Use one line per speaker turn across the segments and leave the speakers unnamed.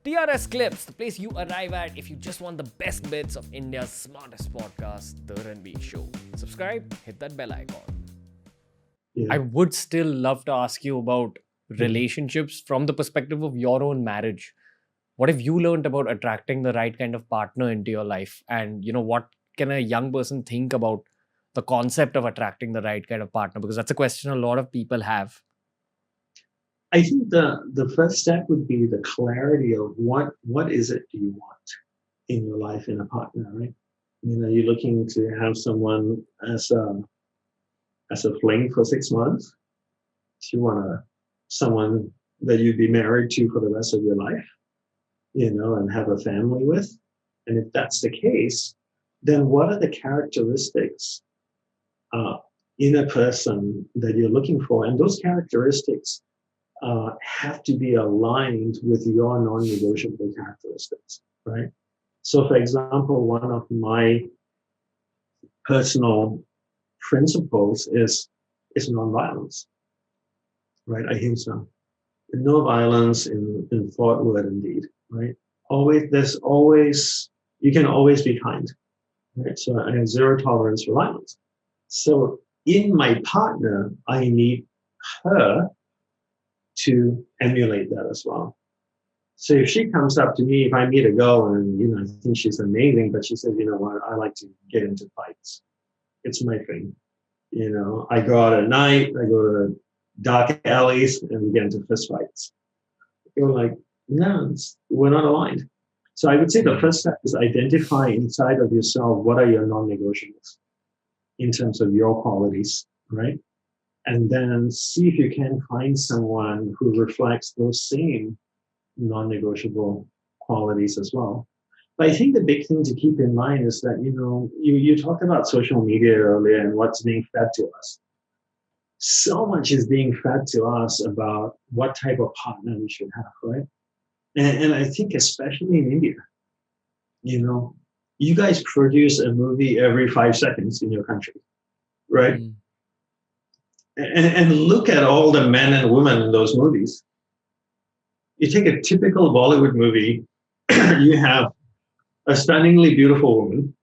TRS Clips, the place you arrive at if you just want the best bits of India's smartest podcast, The Ranveer Show. Subscribe, hit that bell icon. I would still love to ask you about relationships from the perspective of your own marriage. What have you learned about attracting the right kind of partner into your life? And, what can a young person think about the concept of attracting the right kind of partner? Because that's a question a lot of people have.
I think the first step would be the clarity of what is it do you want in your life in a partner, right? You're looking to have someone as a fling for 6 months. Do you want someone that you'd be married to for the rest of your life, and have a family with? And if that's the case, then what are the characteristics in a person that you're looking for? And those characteristics have to be aligned with your non-negotiable characteristics, right? So, for example, one of my personal principles is nonviolence, right? Ahimsa. No violence in thought, word, and deed, right? You can always be kind, right? So I have zero tolerance for violence. So in my partner, I need her to emulate that as well. So if she comes up to me, if I meet a girl and, I think she's amazing, but she says, you know what, I like to get into fights. It's my thing. I go out at night, I go to dark alleys and we get into fist fights. You're like, no, we're not aligned. So I would say the first step is identify inside of yourself, what are your non-negotiables in terms of your qualities, right? And then see if you can find someone who reflects those same non-negotiable qualities as well. But I think the big thing to keep in mind is that, you talked about social media earlier and what's being fed to us. So much is being fed to us about what type of partner we should have, right? And I think especially in India, you guys produce a movie every 5 seconds in your country, right? Mm. And look at all the men and women in those movies. You take a typical Bollywood movie, you have a stunningly beautiful woman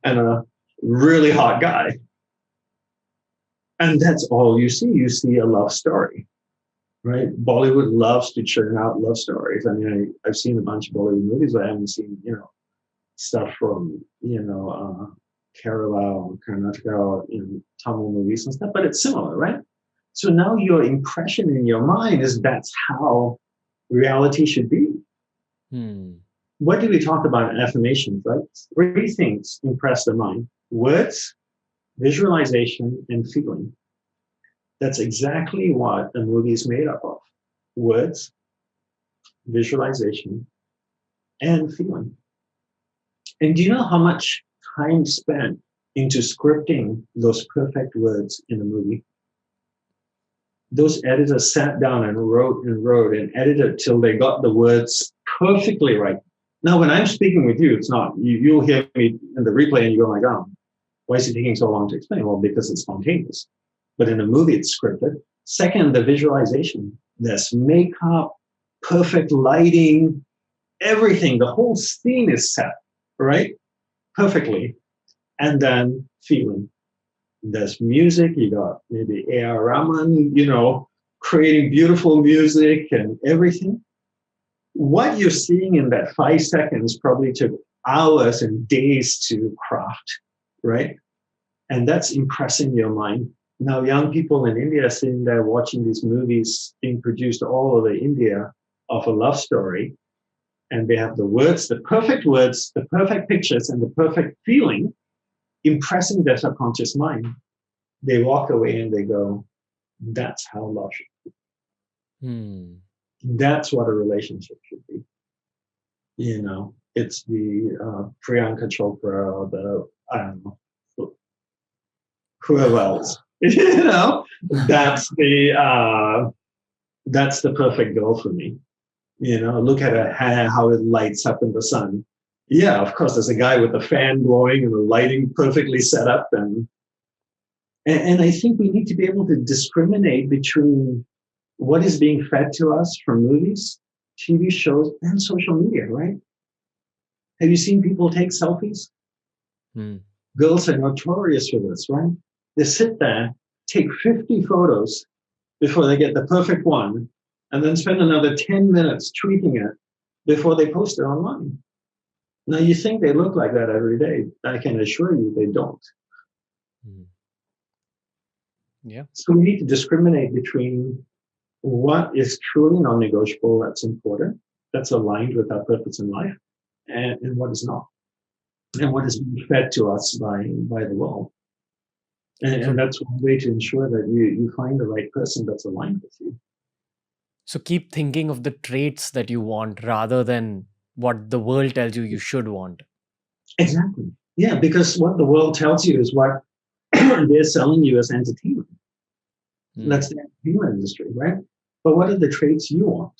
and a really hot guy. And that's all you see. You see a love story, right? Bollywood loves to churn out love stories. I mean, I've seen a bunch of Bollywood movies, but I haven't seen, stuff from, Kerala or Karnataka or Tamil movies and stuff, but it's similar, right? So now your impression in your mind is that's how reality should be. What do we talk about in affirmations, right? 3 things impress the mind: words, visualization, and feeling. That's exactly what a movie is made up of: words, visualization, and feeling. And do you know how much time spent into scripting those perfect words in a movie? Those editors sat down and wrote and edited till they got the words perfectly right. Now, when I'm speaking with you, it's not. You'll hear me in the replay and you go like, oh, why is it taking so long to explain? Well, because it's spontaneous. But in a movie, it's scripted. Second, the visualization. There's makeup, perfect lighting, everything. The whole scene is set, right? Perfectly. And then feeling. There's music. You got maybe A.R. Rahman, creating beautiful music and everything. What you're seeing in that 5 seconds probably took hours and days to craft, right? And that's impressing your mind. Now, young people in India are sitting there watching these movies being produced all over India of a love story. And they have the words, the perfect pictures, and the perfect feeling impressing their subconscious mind. They walk away and they go, that's how love should be. That's what a relationship should be. It's the Priyanka Chopra or the, I don't know, whoever else. That's the perfect girl for me. Look at her hair, how it lights up in the sun. Yeah, of course, there's a guy with a fan blowing and the lighting perfectly set up. And I think we need to be able to discriminate between what is being fed to us from movies TV shows, and social media, right? Have you seen people take selfies? Girls are notorious for this, right? They sit there, take 50 photos before they get the perfect one, and then spend another 10 minutes tweaking it before they post it online. Now, you think they look like that every day. I can assure you they don't.
Yeah.
So we need to discriminate between what is truly non-negotiable, that's important, that's aligned with our purpose in life, and what is not, and what is being fed to us by the world. And that's one way to ensure that you find the right person that's aligned with you.
So keep thinking of the traits that you want rather than what the world tells you should want.
Exactly. Yeah, because what the world tells you is what they're selling you as entertainment. That's the entertainment industry, right? But what are the traits you want,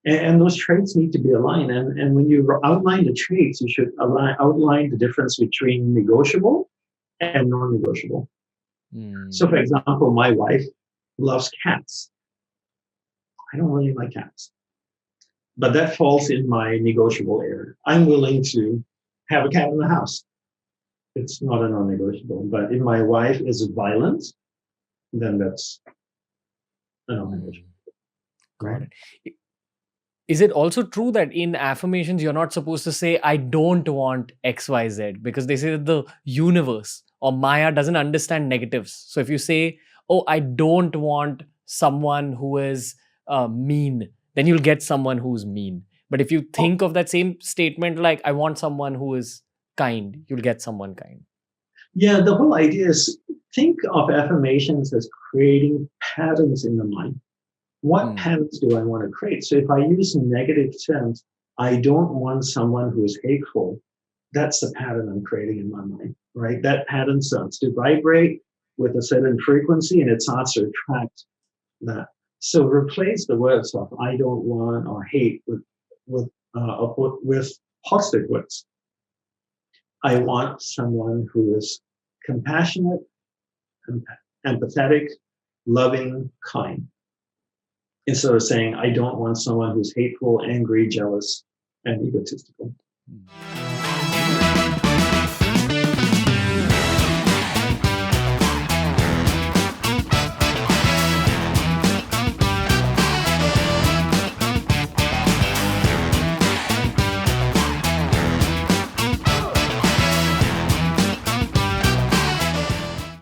And those traits need to be aligned. And when you outline the traits, you should outline the difference between negotiable and non-negotiable. So, for example, my wife loves cats. I don't really like cats. But that falls in my negotiable area. I'm willing to have a cat in the house. It's not a non-negotiable. But if my wife is violent, then that's a non-negotiable.
Got it. Is it also true that in affirmations, you're not supposed to say, I don't want XYZ, because they say that the universe or Maya doesn't understand negatives. So if you say, oh, I don't want someone who is mean, then you'll get someone who's mean. But if you think of that same statement, like, I want someone who is kind, you'll get someone kind.
Yeah, the whole idea is think of affirmations as creating patterns in the mind. What patterns do I want to create? So if I use negative terms, I don't want someone who is hateful. That's the pattern I'm creating in my mind, right? That pattern starts to vibrate with a certain frequency and it starts to attract that. So replace the words of I don't want or hate with positive words. I want someone who is compassionate, empathetic, loving, kind. Instead of saying, I don't want someone who's hateful, angry, jealous, and egotistical.